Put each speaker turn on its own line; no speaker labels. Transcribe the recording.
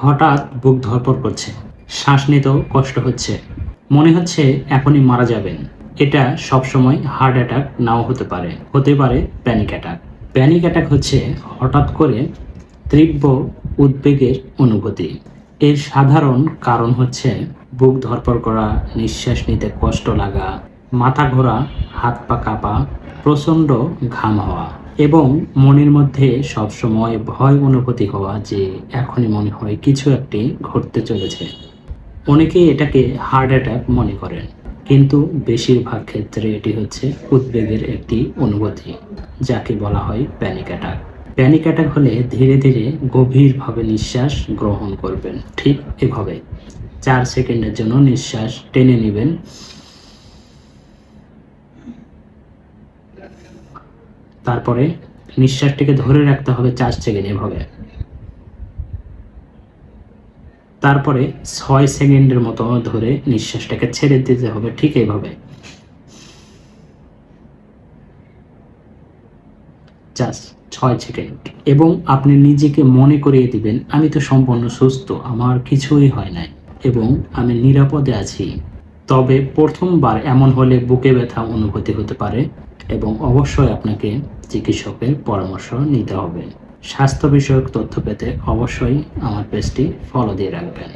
হঠাৎ বুক ধড়ফড় করছে, শ্বাস নিতেও কষ্ট হচ্ছে, মনে হচ্ছে এখনই মারা যাবেন। এটা সবসময় হার্ট অ্যাটাক নাও হতে পারে, হতে পারে প্যানিক অ্যাটাক। প্যানিক অ্যাটাক হচ্ছে হঠাৎ করে তীব্র উদ্বেগের অনুভূতি। এর সাধারণ কারণ হচ্ছে বুক ধড়ফড় করা, নিঃশ্বাস নিতে কষ্ট লাগা, মাথা ঘোরা, হাত পা কাঁপা, প্রচণ্ড ঘাম হওয়া এবং মনের মধ্যে সবসময় ভয় অনুভূতি হওয়া যে এখনই মনে হয় কিছু একটি ঘটতে চলেছে। অনেকেই এটাকে হার্ট অ্যাটাক মনে করেন, কিন্তু বেশিরভাগ ক্ষেত্রে এটি হচ্ছে উদ্বেগের একটি অনুভূতি, যাকে বলা হয় প্যানিক অ্যাটাক। প্যানিক অ্যাটাক হলে ধীরে ধীরে গভীরভাবে নিঃশ্বাস গ্রহণ করবেন। ঠিক এভাবে 4 সেকেন্ডের জন্য নিঃশ্বাস টেনে নেবেন, তারপরে নিঃশ্বাসটিকে ধরে রাখতে হবে 4 সেকেন্ড এভাবে, তারপরে 6 সেকেন্ডের মতো ধরে নিঃশ্বাসটাকে ছেড়ে দিতে হবে ঠিক এইভাবে, জাস্ট 6 সেকেন্ড। এবং আপনি নিজেকে মনে করিয়ে দিবেন, আমি তো সম্পূর্ণ সুস্থ, আমার কিছুই হয় নাই এবং আমি নিরাপদে আছি। তবে প্রথমবার এমন হলে বুকে ব্যথা অনুভূতি হতে পারে এবং অবশ্যই আপনাকে চিকিৎসকের পরামর্শ নিতে হবে। স্বাস্থ্য বিষয়ক তথ্য পেতে অবশ্যই আমার পেজটি ফলো দিয়ে রাখবেন।